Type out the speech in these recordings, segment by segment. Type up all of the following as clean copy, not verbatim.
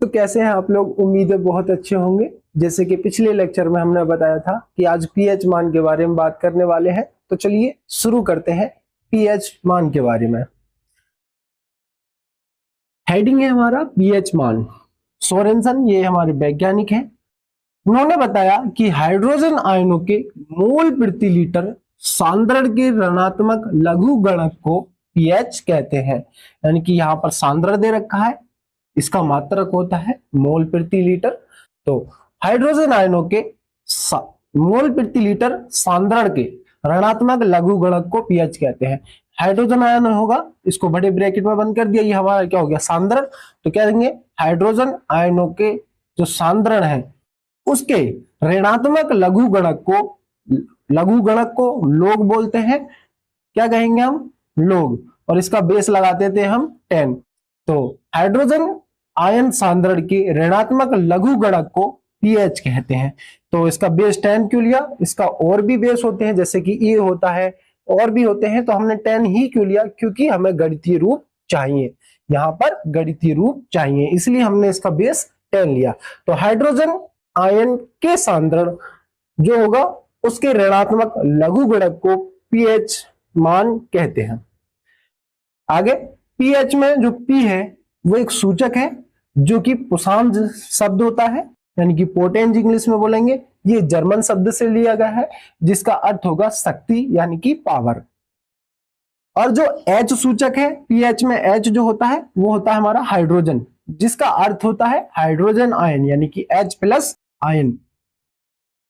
तो कैसे हैं आप लोग? उम्मीद है बहुत अच्छे होंगे। जैसे कि पिछले लेक्चर में हमने बताया था कि आज पीएच मान के बारे में बात करने वाले हैं, तो चलिए शुरू करते हैं पीएच मान के बारे में। हेडिंग है हमारा पीएच मान। सोरेनसन ये हमारे वैज्ञानिक हैं। उन्होंने बताया कि हाइड्रोजन आयनों के मोल प्रति लीटर सांद्रण के ऋणात्मक लघु गणक को पीएच कहते हैं। यानी कि यहाँ पर सांद्रण दे रखा है, इसका मात्रक होता है मोल प्रति लीटर। तो हाइड्रोजन आयनों के मोल प्रति लीटर सांद्रण के ऋणात्मक लघु गणक को पीएच कहते हैं। हाइड्रोजन आयन होगा, इसको बड़े ब्रैकेट में बंद कर दिया, ये हमारा क्या हो गया? सांद्रण। तो क्या देंगे? हाइड्रोजन आयनों के जो सांद्रण है उसके ऋणात्मक लघु गणक को लोग बोलते हैं। क्या कहेंगे हम? लोग। और इसका बेस लगाते थे हम 10। तो हाइड्रोजन आयन सांद्रण के ऋणात्मक लघु गणक को पीएच कहते हैं। तो इसका बेस 10 क्यों लिया? इसका और भी बेस होते हैं, जैसे कि ए होता है, और भी होते हैं, तो हमने 10 ही क्यों लिया? क्योंकि हमें गणितीय रूप चाहिए, यहाँ पर गणितीय रूप चाहिए, इसलिए हमने इसका बेस 10 लिया। तो हाइड्रोजन आयन के सांद्रण जो होगा उसके ऋणात्मक लघु गणक को पीएच मान कहते हैं। आगे पीएच में जो पी है वो एक सूचक है जो कि पुसांज शब्द होता है, यानी कि पोटेंज इंग्लिश में बोलेंगे। ये जर्मन शब्द से लिया गया है जिसका अर्थ होगा शक्ति यानी कि पावर। और जो एच सूचक है पीएच में, एच जो होता है वो होता है हमारा हाइड्रोजन, जिसका अर्थ होता है हाइड्रोजन आयन यानी कि H+ आयन।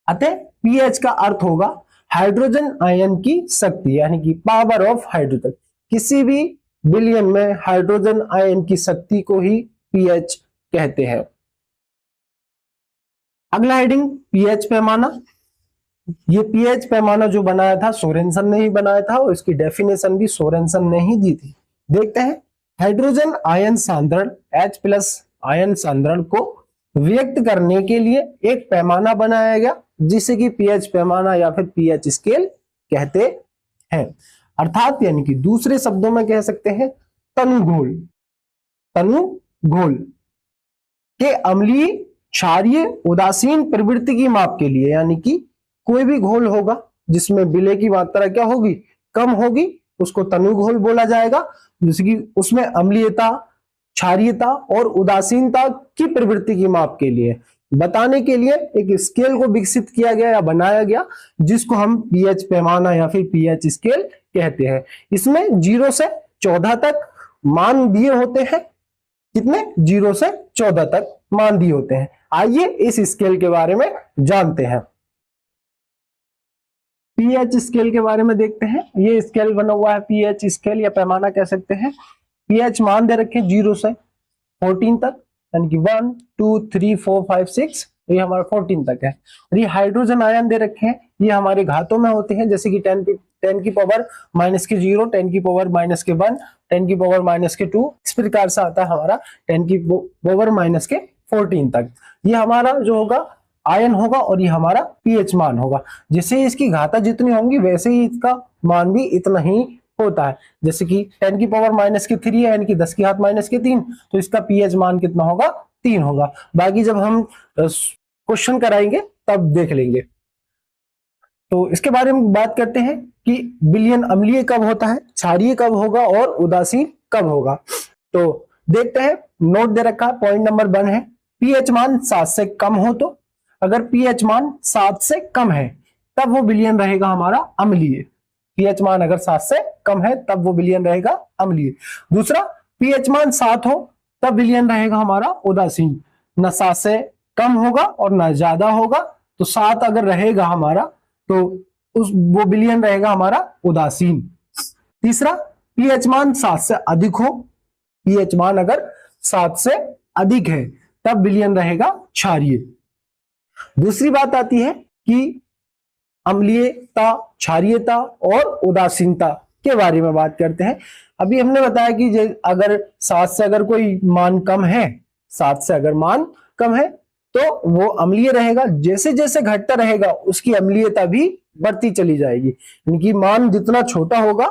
अतः पीएच का अर्थ होगा हाइड्रोजन आयन की शक्ति यानी कि पावर ऑफ हाइड्रोजन। किसी भी बिलियन में हाइड्रोजन आयन की शक्ति को ही पीएच कहते हैं। अगला हेडिंग पीएच पैमाना। ये पीएच पैमाना जो बनाया था सोरेनसन ने ही बनाया था और इसकी डेफिनेशन भी सोरेनसन ने ही दी थी। देखते हैं। हाइड्रोजन आयन सांद्रण H+ आयन सांद्रण को व्यक्त करने के लिए एक पैमाना बनाया गया जिसे कि पीएच पैमाना या फिर पीएच स्केल कहते हैं। अर्थात यानी कि दूसरे शब्दों में कह सकते हैं तनुघोल के अम्लीय, क्षारीय, उदासीन प्रवृत्ति की माप के लिए, यानी कि कोई भी घोल होगा जिसमें विलय की मात्रा क्या होगी? कम होगी, उसको तनुघोल बोला जाएगा। जैसे कि उसमें अम्लीयता, क्षारीयता और उदासीनता की प्रवृत्ति की माप के लिए बताने के लिए एक स्केल को विकसित किया गया या बनाया गया जिसको हम पीएच पैमाना या फिर पीएच स्केल कहते हैं। इसमें 0 से 14 तक मान दिए होते हैं। कितने? 0 से 14 तक मान दिए होते हैं। आइए इस स्केल के बारे में जानते हैं। पीएच स्केल के बारे में देखते हैं। ये स्केल बना हुआ है पीएच स्केल या पैमाना कह सकते हैं। पीएच मान दे रखे 0 से 14 तक, यानी कि 1 2 3 4 5 6, ये हमारा 14 तक है। और ये हाइड्रोजन आयन दे रखे हैं, ये हमारे घातों में होते हैं, जैसे कि 10 की पावर -0, 10 की पावर -1, 10 की पावर -2, इस प्रकार से आता है हमारा 10 की पावर -14 तक। ये हमारा जो होगा आयन होगा और ये हमारा पीएच मान होगा। जैसे इसकी घाता जितनी होंगी वैसे ही इसका मान भी इतना ही होता है। जैसे कि 10 की पावर -3 है, यानी कि 10 की घात -3, तो इसका पीएच मान कितना होगा? 3 होगा। बाकी जब हम क्वेश्चन कराएंगे तब देख लेंगे। तो इसके बारे में बात करते हैं कि विलयन अम्लीय कब होता है, क्षारीय कब होगा और उदासीन कब होगा। तो देखते हैं। नोट दे रखा है, पॉइंट नंबर 1 है पीएच मान 7 से कम हो तो, अगर पीएच मान 7 से कम है तब वो विलयन रहेगा हमारा अम्लीय। पीएच मान अगर 7 से कम है तब वो विलयन रहेगा अम्लीय। दूसरा, पीएच मान 7 हो तब विलयन रहेगा हमारा उदासीन। न 7 से कम होगा और न ज्यादा होगा, तो 7 अगर रहेगा हमारा तो वो विलयन रहेगा हमारा उदासीन। तीसरा, पीएच मान 7 से अधिक हो, पीएच मान अगर 7 से अधिक है तब विलयन रहेगा क्षारीय। दूसरी बात आती है कि अम्लीयता, क्षारीयता और उदासीनता के बारे में बात करते हैं। अभी हमने बताया कि अगर 7 से अगर कोई मान कम है, 7 से अगर मान कम है तो वो अम्लीय रहेगा। जैसे जैसे घटता रहेगा उसकी अम्लीयता भी बढ़ती चली जाएगी। इनकी मान जितना छोटा होगा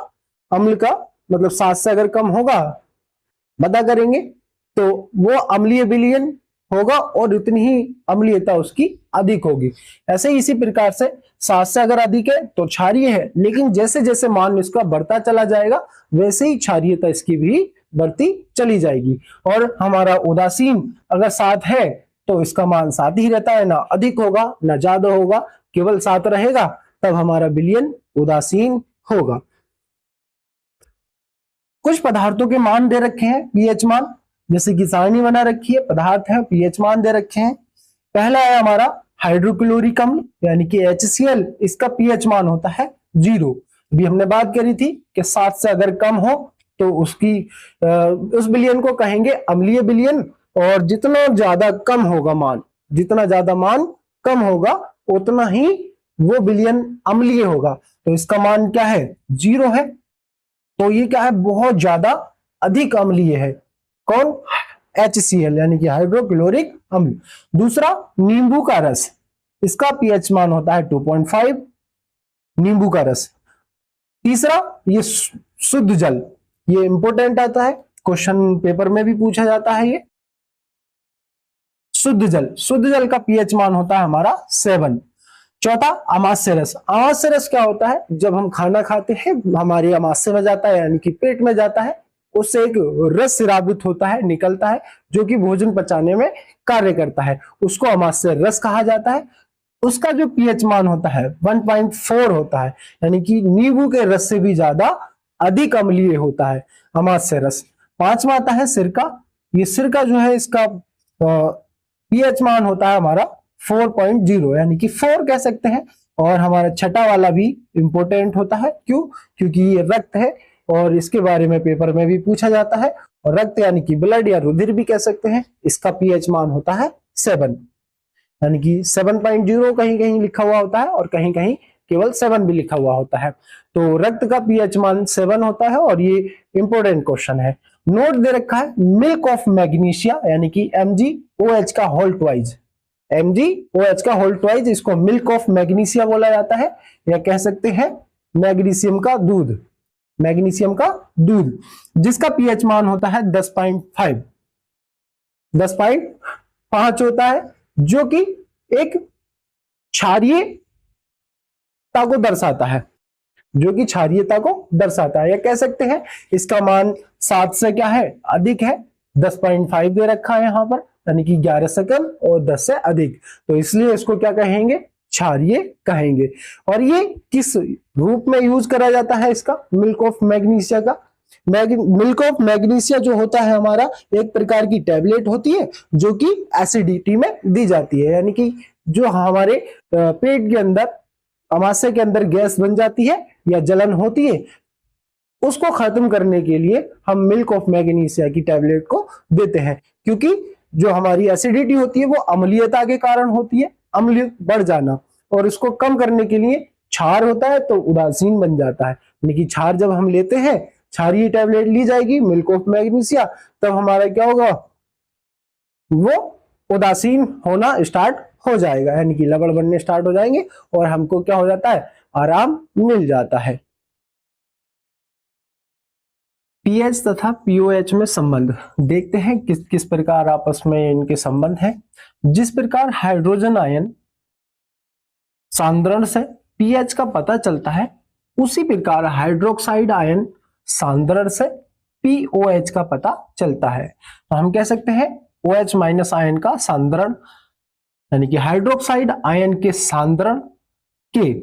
अम्ल का, मतलब 7 से अगर कम होगा, पता करेंगे तो वो अम्लीय विलयन होगा और उतनी ही अम्लीयता उसकी अधिक होगी। ऐसे ही इसी प्रकार से 7 से अगर अधिक है तो क्षारीय है, लेकिन जैसे जैसे मान इसका बढ़ता चला जाएगा वैसे ही क्षारीयता इसकी भी बढ़ती चली जाएगी। और हमारा उदासीन अगर 7 है तो इसका मान 7 ही रहता है, ना अधिक होगा ना ज्यादा होगा, केवल 7 रहेगा, तब हमारा विलयन उदासीन होगा। कुछ पदार्थों के मान दे रखे हैं, पीएच मान, जैसे कि सारणी बना रखी है, पदार्थ है, पीएच मान दे रखे हैं। पहला है हमारा हाइड्रोक्लोरिक अम्ल यानी कि HCl, इसका पीएच मान होता है 0। अभी हमने बात करी थी कि 7 से अगर कम हो तो उस विलयन को कहेंगे अम्लीय विलयन, और जितना ज्यादा कम होगा मान, जितना ज्यादा मान कम होगा उतना ही वो विलयन अम्लीय होगा। तो इसका मान क्या है, 0 है। तो ये क्या है, बहुत ज्यादा अधिक अम्लीय है। कौन, HCl यानी कि हाइड्रोक्लोरिक अम्ल। दूसरा नींबू का रस, इसका पीएच मान होता है 2.5, नींबू का रस। तीसरा ये शुद्ध जल, ये इंपॉर्टेंट आता है, क्वेश्चन पेपर में भी पूछा जाता है ये शुद्ध जल। शुद्ध जल का पीएच मान होता है हमारा 7। चौथा अमास्य रस। अमास्य रस क्या होता है, जब हम खाना खाते हैं हमारे अमाशय में जाता है यानी कि पेट में जाता है, उससे एक रस स्रावित होता है, निकलता है, जो कि भोजन पचाने में कार्य करता है, उसको अमास्य रस कहा जाता है। उसका जो पीएच मान होता है 1.4 होता है, यानी कि नींबू के रस से भी ज्यादा अधिक अम्लीय होता है अमास्य रस। पांचवा आता है सिरका। ये सिरका जो है इसका पीएच मान होता है हमारा 4.0 यानी कि 4 कह सकते हैं। और हमारा छठा वाला भी इंपॉर्टेंट होता है, क्यों, क्योंकि ये रक्त है और इसके बारे में पेपर में भी पूछा जाता है। और रक्त यानी कि ब्लड या रुधिर भी कह सकते हैं, इसका पीएच मान होता है 7, यानी कि 7.0 कहीं कहीं लिखा हुआ होता है और कहीं कहीं केवल 7 भी लिखा हुआ होता है। तो रक्त का पीएच मान 7 होता है और ये इंपॉर्टेंट क्वेश्चन है। नोट दे रखा है मिल्क ऑफ मैग्नीशिया यानी कि MgOH का होल ट्वाइज, MgOH का होल ट्वाइज, इसको मिल्क ऑफ मैग्नीशिया बोला जाता है, या कह सकते हैं मैग्नीशियम का दूध, मैग्नीशियम का दूध, जिसका पीएच मान होता है 10.5, 10.5 होता है, जो कि एक क्षारीयता को दर्शाता है, जो कि क्षारीयता को दर्शाता है, या कह सकते हैं इसका मान 7 से क्या है, अधिक है। 10.5 दे रखा है यहां पर, यानी कि 11 से कम और 10 से अधिक, तो इसलिए इसको क्या कहेंगे, क्षारीय कहेंगे। और ये किस रूप में यूज करा जाता है इसका, मिल्क ऑफ मैग्नीशिया का। मिल्क ऑफ मैग्नीशिया जो होता है हमारा एक प्रकार की टैबलेट होती है, जो कि एसिडिटी में दी जाती है, यानी कि जो हमारे पेट के अंदर, अमाशय के अंदर गैस बन जाती है या जलन होती है, उसको खत्म करने के लिए हम मिल्क ऑफ मैग्नीशिया की टैबलेट को देते हैं। क्योंकि जो हमारी एसिडिटी होती है वो अम्लीयता के कारण होती है, अम्ल बढ़ जाना, और इसको कम करने के लिए क्षार होता है तो उदासीन बन जाता है। यानी कि क्षार जब हम लेते हैं, क्षारीय टैबलेट ली जाएगी मिल्क ऑफ मैग्नीशिया, तब हमारा क्या होगा, वो उदासीन होना स्टार्ट हो जाएगा, यानी कि लवण बनने स्टार्ट हो जाएंगे और हमको क्या हो जाता है, आराम मिल जाता है। पीएच तथा पीओएच में संबंध देखते हैं किस किस प्रकार आपस में इनके संबंध हैं। जिस प्रकार हाइड्रोजन आयन सांद्रण से पीएच का पता चलता है, उसी प्रकार हाइड्रोक्साइड आयन सांद्रण से पीओएच का पता चलता है। तो हम कह सकते हैं OH माइनस आयन का सांद्रण, यानी कि हाइड्रोक्साइड आयन के सांद्रण के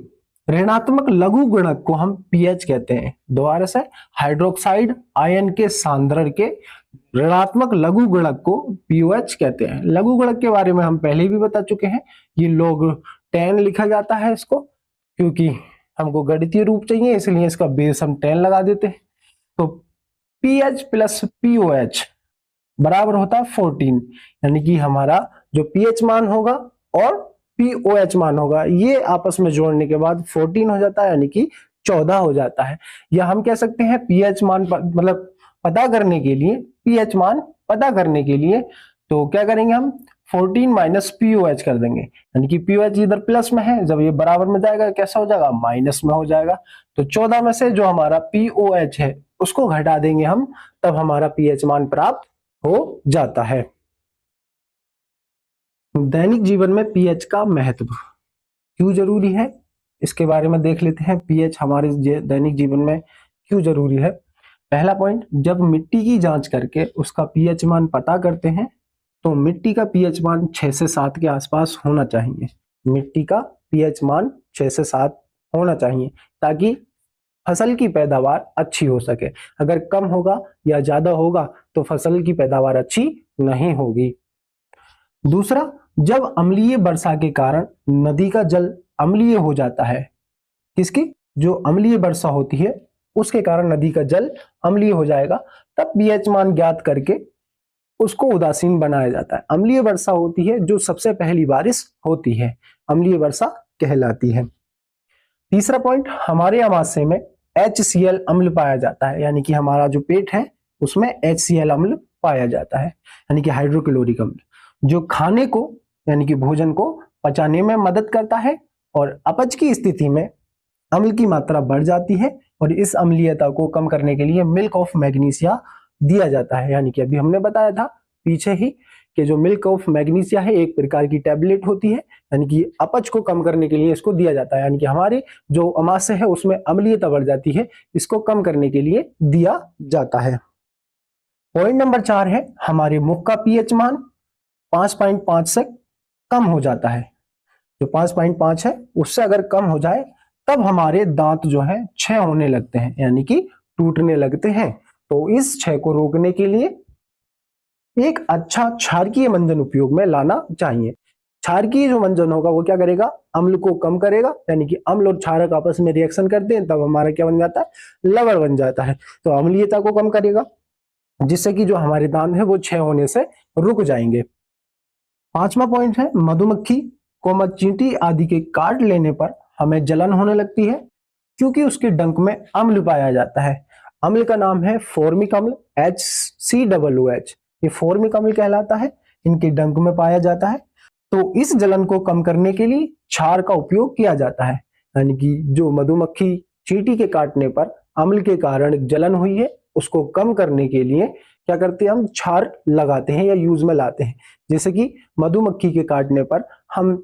ऋणात्मक लघु गुणक को हम पीएच कहते हैं। दोबारा से, हाइड्रोक्साइड आयन के सांद्रण के ऋणात्मक लघु गुणक को पीओएच कहते हैं। लघु गुणक के बारे में हम पहले भी बता चुके हैं, ये लोग 10 लिखा जाता है इसको, क्योंकि हमको गणितीय रूप चाहिए, इसलिए इसका बेस हम 10 लगा देते हैं। तो पीएच प्लस पीओएच बराबर होता है 14, यानी कि हमारा जो पीएच मान होगा और पीओएच मान होगा, ये आपस में जोड़ने के बाद 14 हो जाता है, यानी कि 14 हो जाता है। या हम कह सकते हैं पीएच मान मतलब पता करने के लिए, पीएच मान पता करने के लिए तो क्या करेंगे हम, 14 माइनस पीओएच कर देंगे, यानी कि पीओएच इधर प्लस में है, जब ये बराबर में जाएगा कैसा हो जाएगा, माइनस में हो जाएगा। तो 14 में से जो हमारा पीओएच है उसको घटा देंगे हम, तब हमारा पीएच मान प्राप्त हो जाता है। दैनिक जीवन में पीएच का महत्व क्यों जरूरी है, इसके बारे में देख लेते हैं। पीएच हमारे दैनिक जीवन में क्यों जरूरी है। पहला पॉइंट, जब मिट्टी की जांच करके उसका पीएच मान पता करते हैं तो मिट्टी का पीएच मान 6 से 7 के आसपास होना चाहिए। मिट्टी का पीएच मान 6 से 7 होना चाहिए ताकि फसल की पैदावार अच्छी हो सके। अगर कम होगा या ज्यादा होगा तो फसल की पैदावार अच्छी नहीं होगी। दूसरा, जब अम्लीय वर्षा के कारण नदी का जल अम्लीय हो जाता है, किसकी, जो अम्लीय वर्षा होती है उसके कारण नदी का जल अम्लीय हो जाएगा, तब पीएच मान ज्ञात करके उसको उदासीन बनाया जाता है। अम्लीय वर्षा होती है जो सबसे पहली बारिश होती है, अम्लीय वर्षा कहलाती है। तीसरा पॉइंट, हमारे अमाशय में HCl अम्ल पाया जाता है, यानी कि हमारा जो पेट है उसमें HCl अम्ल पाया जाता है, यानी कि हाइड्रोक्लोरिक अम्ल, जो खाने को यानी कि भोजन को पचाने में मदद करता है और अपच की स्थिति में अम्ल की मात्रा बढ़ जाती है और इस अम्लीयता को कम करने के लिए मिल्क ऑफ मैग्नीशिया दिया जाता है। यानी कि अभी हमने बताया था पीछे ही कि जो मिल्क ऑफ मैग्नीशिया है एक प्रकार की टैबलेट होती है, यानी कि अपच को कम करने के लिए इसको दिया जाता है, यानी कि हमारे जो अमाशय है उसमें अम्लीयता बढ़ जाती है, इसको कम करने के लिए दिया जाता है। पॉइंट नंबर 4 है, हमारे मुख का पीएच मान 5.5 से कम हो जाता है। जो 5.5 है उससे अगर कम हो जाए तब हमारे दांत जो है क्षय होने लगते हैं, यानी कि टूटने लगते हैं। तो इस क्षय को रोकने के लिए एक अच्छा क्षारकीय मंजन उपयोग में लाना चाहिए। क्षारकीय जो मंजन होगा वो क्या करेगा, अम्ल को कम करेगा, यानी कि अम्ल और क्षारक आपस में रिएक्शन करते हैं तब हमारा क्या बन जाता है, लवण बन जाता है। तो अम्लीयता को कम करेगा जिससे कि जो हमारे दांत है वो क्षय होने से रुक जाएंगे। 5वां पॉइंट है, मधुमक्खी को चींटी आदि के काट लेने पर हमें जलन होने लगती है क्योंकि उसके डंक में अम्ल पाया जाता है। अम्ल का नाम है फॉर्मिक अम्ल, HCOOH, ये फॉर्मिक अम्ल कहलाता है, इनके डंक में पाया जाता है। तो इस जलन को कम करने के लिए क्षार का उपयोग किया जाता है, यानी कि जो मधुमक्खी चींटी के काटने पर अम्ल के कारण जलन हुई है उसको कम करने के लिए क्या करते हैं, हम क्षार लगाते हैं या यूज में लाते हैं। जैसे कि मधुमक्खी के काटने पर हम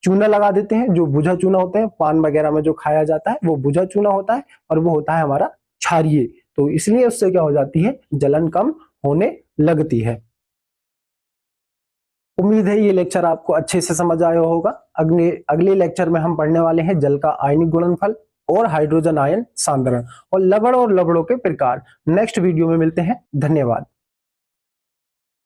चूना लगा देते हैं, जो भुजा चूना होते हैं, पान वगैरह में जो खाया जाता है वो भुजा चूना होता है और वो होता है हमारा क्षारीय। तो इसलिए उससे क्या हो जाती है, जलन कम होने लगती है। उम्मीद है ये लेक्चर आपको अच्छे से समझ आया होगा। अगले लेक्चर में हम पढ़ने वाले हैं जल का आयनिक गुणनफल और हाइड्रोजन आयन सांद्रण और लवण और लवणों के प्रकार। नेक्स्ट वीडियो में मिलते हैं, धन्यवाद।